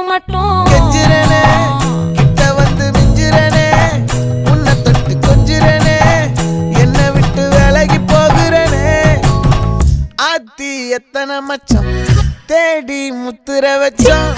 மட்டும் கெஞ்சிரனே கிட்ட வந்து மிஞ்சிரனே உன்னை தொட்டு கொஞ்சிரனே என்னை விட்டு விலகி போகிறனே ஆத்தி எத்தனை மச்சம் தேடி முத்துற வச்சோம்